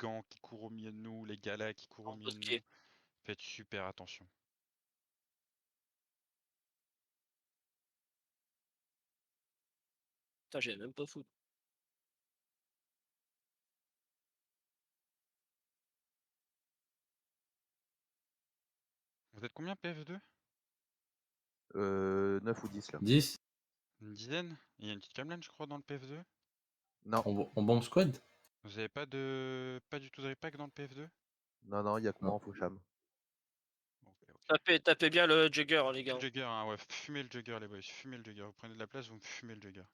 gants qui courent au milieu de nous, les galas qui courent au milieu de nous. Faites super attention. Putain, j'ai même pas foot. Vous êtes combien PF2? 9 ou 10 là. 10. Une dizaine? Il y a une petite camelane je crois dans le PF2? Non. En bombe squad? Vous avez pas du tout de repack dans le PF2? Non, il y a que moi Non. en Faucham. Tapez bien le jugger, les gars. Le jugger, hein, ouais, fumez le jugger les boys, fumez le jugger. Vous prenez de la place, vous me fumez le jugger.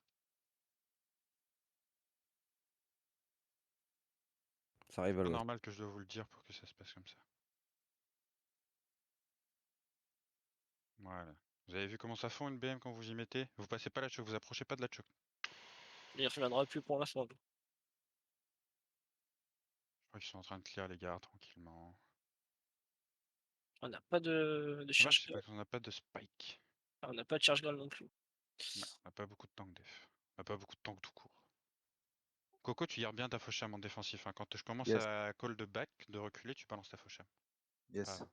Ça arrive à C'est pas l'ouest. normal que je dois vous le dire pour que ça se passe comme ça. Voilà. Vous avez vu comment ça fond une BM quand vous y mettez? Vous passez pas la choc, vous approchez pas de la choc. Il reviendra plus pour l'instant. Je crois qu'ils sont en train de clear les gars tranquillement. On n'a pas de Dommage, charge c'est parce qu'on n'a pas de spike. on n'a pas de charge gun non plus. Ouais, on n'a pas beaucoup de tank def. On n'a pas beaucoup de tank tout court. Coco, tu gardes bien ta faucham en défensif. Hein. Quand je commence Yes. à call de back, de reculer, tu balances ta faucham. Yes. Ah.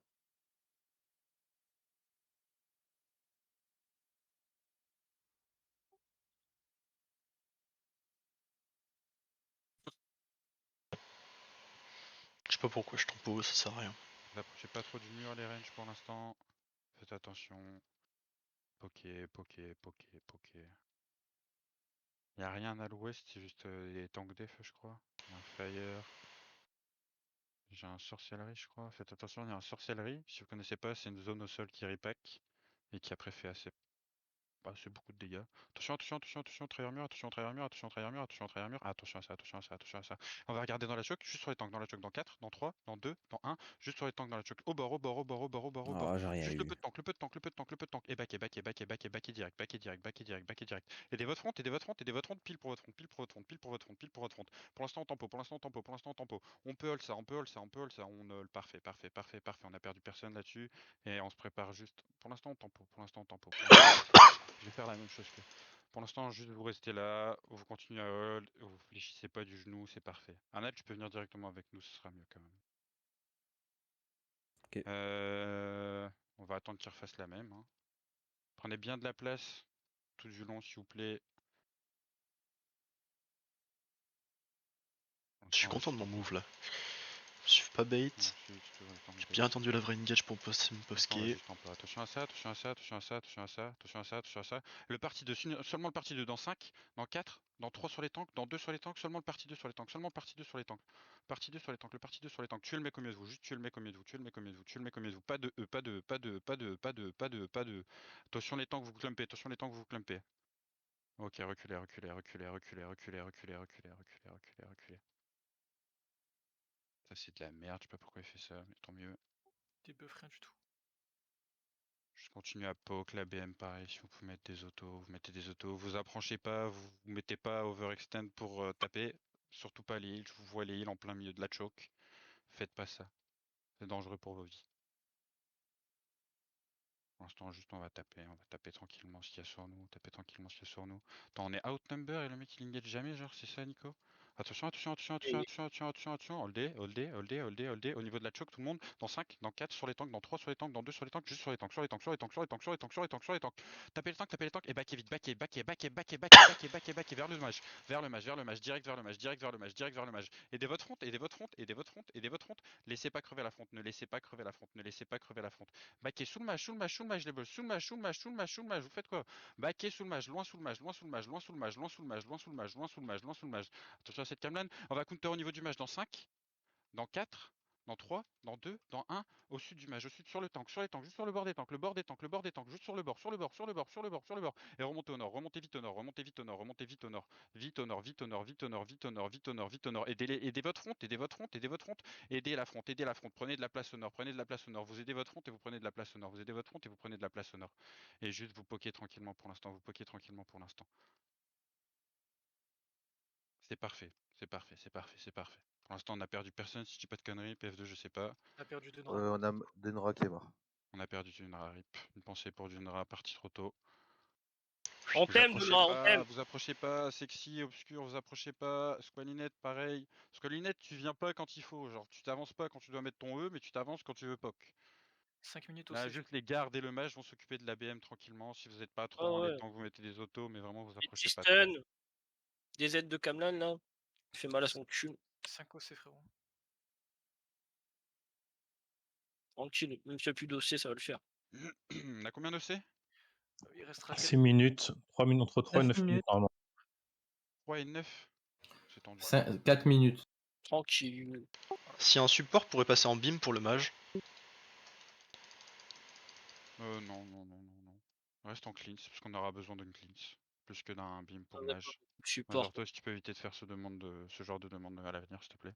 Je sais pas pourquoi je tempo, ça sert à rien. Vous approchez pas trop du mur les ranges pour l'instant. Faites attention. Poké, poké, poké, poké. Y'a rien à l'ouest, c'est juste les tanks def je crois. Y'a un fire. J'ai un sorcellerie je crois. Faites attention, il y a un sorcellerie. Si vous connaissez pas, c'est une zone au sol qui repack. Et qui après fait assez. Bah, c'est beaucoup de dégâts. Attention, attention, attention, attention, travers mur, attention, travers mur, attention, travers mur, attention, travers mur. Attention à ça, attention à ça, attention à ça. On va regarder dans la choc, juste sur les tanks, dans la choc, dans 4, dans 3, dans 2, dans 1, juste sur les tanks dans la choc. Au bord, au bord, au bord, au bord, au bord, au bord. Ah, j'ai rien Juste le eu. peu de tank, le peu de tank, le peu de tank, le peu de tank. Et back, et back, et back, et back, et back, et direct, back, et direct, back, et direct, back, et direct. Aidez votre front, aidez votre front, aidez votre front, pile pour votre front, pile pour votre front, pile pour votre front, pile pour votre front. Pour l'instant, on tempo, pour l'instant, on tempo, pour l'instant, on tempo. On peut hold ça, on peut hold ça, on peut hold ça. On hold, parfait, parfait, parfait, parfait. On a perdu personne là-dessus. Et on se prépare juste. Pour l'instant, on tempo, pour l'instant, on tempo. Je vais faire la même chose que. Pour l'instant, juste vous restez là, vous continuez à hold, vous fléchissez pas du genou, c'est parfait. Arnett, tu peux venir directement avec nous, ce sera mieux quand même. Ok. On va attendre qu'il refasse la même. Hein. Prenez bien de la place tout du long, s'il vous plaît. Je suis content de mon move là. Je suis pas bait. J'ai bien attendu la vraie engage pour me posker. Attention à ça, attention à ça, attention à ça, attention à ça, attention à ça, attention à ça. Le parti 2, seulement le parti 2 dans 5, dans 4, dans 3 sur les tanks, dans 2 sur les tanks, seulement le parti 2 sur les tanks, seulement le parti 2 sur les tanks. Parti 2 sur les tanks, le parti 2 sur les tanks. Tuez le mec au milieu de vous, juste tuez le mec au milieu de vous, tuez le mec au milieu de vous, tuez le mec au milieu de vous. Pas de E, pas de, pas de, pas de, pas de, pas de, pas de. Attention les tanks, vous clumpez, attention les tanks, vous clumpez. Ok, reculez, reculez, reculez, reculez, reculez, reculez, reculez, reculez, reculez, reculez. Ça c'est de la merde, je sais pas pourquoi il fait ça, mais tant mieux. Débuff rien du tout. Je continue à poke, la BM pareil, si vous pouvez mettre des autos, vous mettez des autos, vous appronchez pas, vous mettez pas overextend pour taper, surtout pas les heals, je vous vois les heals en plein milieu de la choke, faites pas ça, c'est dangereux pour vos vies. Pour l'instant juste on va taper tranquillement ce qu'il y a sur nous, taper tranquillement ce qu'il y a sur nous. Attends, on est outnumber et le mec il engage jamais genre, c'est ça Nico? Attention, attention, attention, attention, attention, attention, attention, attention, holdé, holdé, holdé, holdé, holdé, au niveau de la choke tout le monde, dans 5, dans 4 sur les tanks, dans 3 sur les tanks, dans 2 sur les tanks, juste sur les tanks, sur les tanks, sur les tanks, sur les tanks, sur les tanks, sur les tanks, sur les tanks. Tapez les tanks, et back vite, back, back, back, back, back, back, back, back, vers le mage, vers le mage, vers le mage, direct vers le mage, direct vers le mage, direct vers le mage. Aidez votre front, aidez votre front, aidez votre front, aidez votre front. Laissez pas crever la front, ne laissez pas crever la front, ne laissez pas crever la front. Backez sous le mage, sous le mage, sous le mage, les boss, sous le mage, sous le mage, sous le mage, sous le mage, vous faites quoi? Backez sous le mage, loin sous le mage, loin sous le mage, loin sous le mage, loin sous le mage, loin sous le mage, loin sous le mage, loin sous le mage. Attention à cette camelane, on va counter au niveau du mage dans 5, dans 4, dans 3, dans 2, dans 1, au sud du mage, au sud sur le tank, sur les tanks, juste sur le bord des tanks, le bord des tanks, le bord des tanks, juste sur le bord, sur le bord, sur le bord, sur le bord, sur le bord, et remontez au nord, remontez vite au nord, remontez vite au nord, remontez vite au nord, vite au nord, vite au nord, vite au nord, vite au nord, vite au nord, vite au nord, aidez votre front, aidez votre front, aidez votre front, aidez la front, prenez de la place au nord, prenez de la place au nord, vous aidez votre front et vous prenez de la place au nord, vous aidez votre front et vous prenez de la place au nord, et juste vous pokez tranquillement pour l'instant, vous pokez tranquillement pour l'instant. C'est parfait, c'est parfait, c'est parfait, c'est parfait. Pour l'instant, on a perdu personne, si je dis pas de conneries, PF2, je sais pas. On a perdu Denra. On a Denra qui est mort. On a perdu Dunra, rip. Une pensée pour Dunra, parti trop tôt. On Vous t'aime, approchez Benoît, on pas, t'aime. vous approchez pas, sexy, obscur, vous approchez pas. Squalinette, pareil. Squalinette, tu viens pas quand il faut. Genre, tu t'avances pas quand tu dois mettre ton E, mais tu t'avances quand tu veux poke. 5 minutes Là, aussi. juste les gardes et le mage vont s'occuper de l'ABM tranquillement. Si vous êtes pas trop Ah dans les ouais. temps que vous mettez des autos, mais vraiment, vous Des approchez petits pas trop. stuns. Des aides de Kamlan là. Il fait mal à son cul. 5 OC, frérot. Tranquille, même s'il n'y a plus d'OC, ça va le faire. On a combien de C? Il restera 6 minutes, 3 minutes, entre 3 et 9 9 minutes normalement. 3 et 9. C'est tendu. 4 minutes. Tranquille. Si un support pourrait passer en beam pour le mage. Non, non, non, non, non. Reste en cleanse, parce qu'on aura besoin d'une cleanse. Plus que d'un beam pour On le a pas mage. support. Majorto, si tu peux éviter de faire ce genre de demande à l'avenir, s'il te plaît.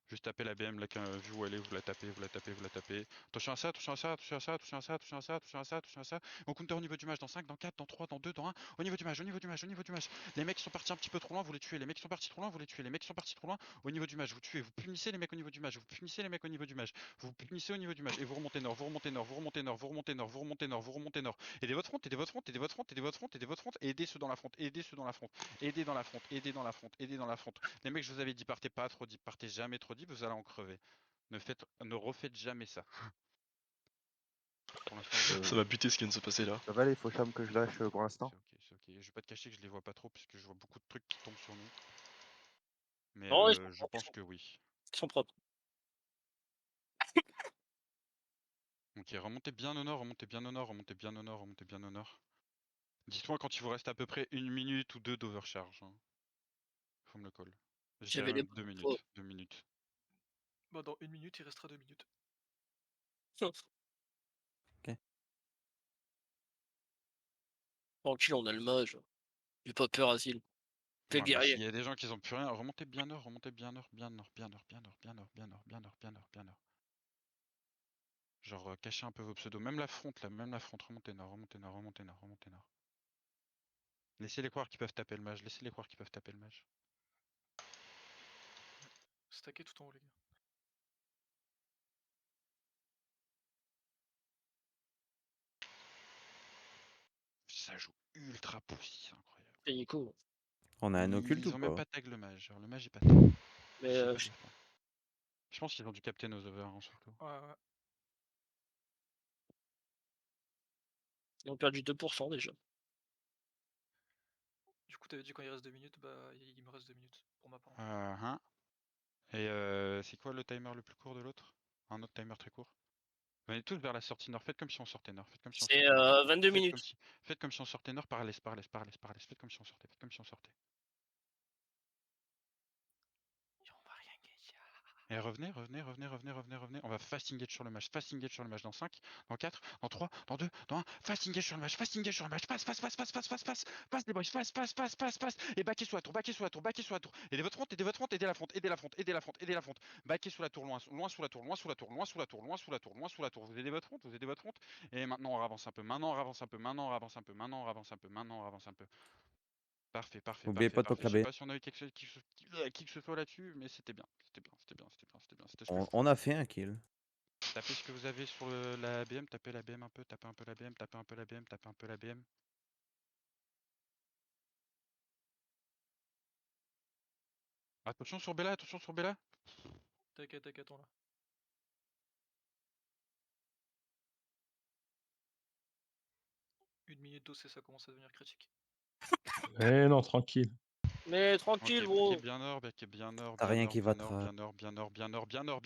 Juste taper la BM, là, vu où elle est, vous la tapez, vous la tapez, vous la tapez. Attention à ça, attention à ça, attention à ça, attention à ça, attention à ça, attention à ça, attention à ça. On counter au niveau du mage dans 5, dans 4, dans 3, dans 2, dans 1. Au niveau du mage, au niveau du mage, au niveau du mage. Les mecs qui sont partis un petit peu trop loin, vous les tuez. Les mecs qui sont partis trop loin, vous les tuez. Les mecs qui sont partis trop loin, au niveau du mage, vous tuez. Vous punissez les mecs au niveau du mage, vous punissez les mecs au niveau du mage. Vous punissez au niveau du mage. Et vous remontez nord, vous remontez nord, vous remontez nord, vous remontez nord, vous remontez nord, vous remontez nord. Aidez votre front, aidez votre front, aidez votre front, aidez votre front, aidez votre front, aidez ceux dans la front, aidez ceux dans la front. Aidez dans la front, aidez dans la front, aidez dans la front. Les mecs, je vous avais dit, partez pas trop deep, partez jamais trop deep, vous allez en crever. Ne refaites jamais ça. Pour l'instant, Ça m'a buté ce qui vient de se passer là. Ça va les faux chams que je lâche pour l'instant? c'est ok. Je vais pas te cacher que je les vois pas trop, puisque je vois beaucoup de trucs qui tombent sur nous. Mais Non, je pense que oui. Ils sont propres. Ok, remontez bien au nord, remontez bien au nord, remontez bien au nord, remontez bien au nord. Dites-moi quand il vous reste à peu près 1 minute ou 2 d'overcharge. Hein. Faut me le call. Je dirais J'avais les même 2 bonnes minutes. 2 minutes. Bon, dans 1 minute, il restera 2 minutes. Tranquille, on a le mage. J'ai pas peur, Asile. Fais Ouais, mais guerrier. s'il y a des gens qui ont plus rien, remontez bien nord, remontez bien nord, bien nord, bien nord, bien nord, bien nord, bien nord, bien nord, bien nord, bien nord. Genre cachez un peu vos pseudos, même la front là, même la front, remontez nord, remontez nord, remontez nord, remontez nord. Laissez-les croire qu'ils peuvent taper le mage, laissez-les croire qu'ils peuvent taper le mage. Stacké tout en haut, les gars. Ça joue ultra poussy, c'est incroyable. Et Nico. On a un occulte Ils ou ont même pas pas tag le mage, genre le mage est pas tag. Mais Je sais pas pourquoi. Je pense qu'ils ont du captain aux over hein, surtout. Ouais. ils ont perdu 2% déjà. Du coup, t'avais dit quand il reste 2 minutes, bah il me reste 2 minutes pour ma part. Hein. Et c'est quoi le timer le plus court de l'autre? Un autre timer très court? Venez tous vers la sortie nord, faites comme si on sortait nord, faites comme si on C'est sortait nord. 22 minutes. Faites comme si on sortait nord par l'est, par l'est, par l'est, par l'est, faites comme si on sortait, faites comme si on sortait. On va rien gagner. Et revenez. On va fast engage sur le mage dans 5, dans 4, dans 3, dans 2, dans 1. Fast engage sur le mage, passe, les boys, passe. Et backez sous la tour. Aidez votre front, aidez la front. Backez sous la tour, loin sous la tour. Vous aidez votre front. Et maintenant on avance un peu, maintenant on avance un peu. Parfait. N'oubliez pas de Je sais proclamer. pas si on a eu qui que ce soit là-dessus, mais c'était bien. C'était ce que je On a fait un kill. Tapez ce que vous avez sur la BM, tapez la BM un peu, tapez un peu la BM. Attention sur Bella. T'inquiète, attends là. Une minute d'OC, ça commence à devenir critique. Eh non, tranquille. Mais tranquille, Ok, gros. backez bien nord. T'as rien qui va te ra- Bien nord.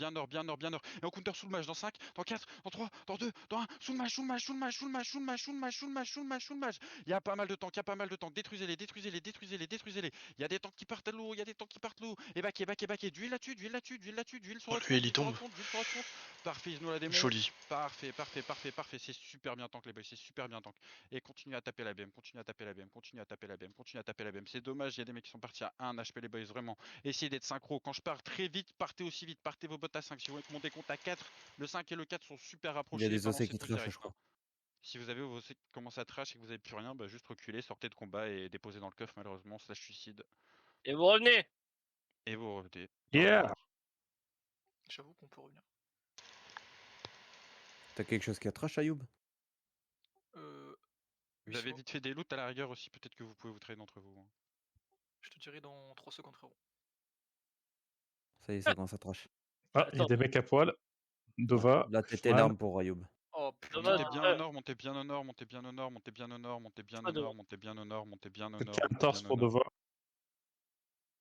Et on counter sous le mage dans 5, dans 4, dans 3, dans 2, dans 1. Sous le mage. Il y a pas mal de tanks. Détruisez-les. Il y a des tanks qui partent lourd. Et backez. D'huile là-dessus. D'huile sur Oh, votre lui, il y front. tombe. Parfait, ils nous la démon. Joli. Parfait. C'est super bien tank les boys, Et continuez à taper la BM. C'est dommage, il y a des mecs qui sont partis à 1 HP les boys, vraiment. Essayez d'être synchro. Quand je pars très vite, partez aussi vite. Partez vos bots à 5. Si vous voulez monter compte à 4, le 5 et le 4 sont super rapprochés. Il y a des OC balancez qui tout trash, direct, je crois. hein. Si vous avez vos OC qui commencent à trash et que vous avez plus rien, bah juste reculez, sortez de combat et déposez dans le coffre malheureusement, / suicide. Et vous revenez. Et vous revenez. Yeah! J'avoue qu'on peut revenir. T'as quelque chose qui a trash, Ayoub? Vous avez Vissimo. vite fait des loots à la rigueur aussi, peut-être que vous pouvez vous trader entre vous. hein. Je te dirai dans 3 secondes, frérot. Ça y est, ça commence à trash. Ah, il y a Attends. des mecs à poil. Dova, Là, t'étais Fman. l'arme pour Ayoub. Oh Dommage. Montez putain. bien au nord, montez bien au nord, montez bien au nord, montez bien au nord, montez bien Pas au de- nord, montez bien au nord, montez bien au C'est nord, montez 14 bien au pour nord. Dova.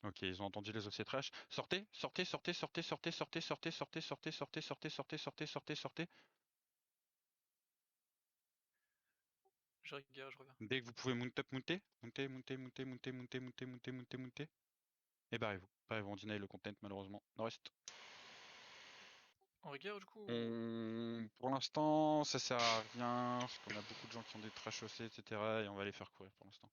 Ok, ils ont entendu les OC trash. Sortez, sortez, sortez, sortez, sortez, sortez, sortez, sortez, sortez, sortez, sortez, sortez, sortez, sortez, sortez. Je regarde, je reviens. Dès que vous pouvez mount up, montez. Montez, montez, montez, montez, montez, montez, montez, montez, montez. Et barrez-vous. Barrez-vous, on deny le content malheureusement. Nord-est. En rigueur, du coup. Pour l'instant, ça sert à rien, parce qu'on a beaucoup de gens qui ont des trash OC, etc. Et on va les faire courir pour l'instant.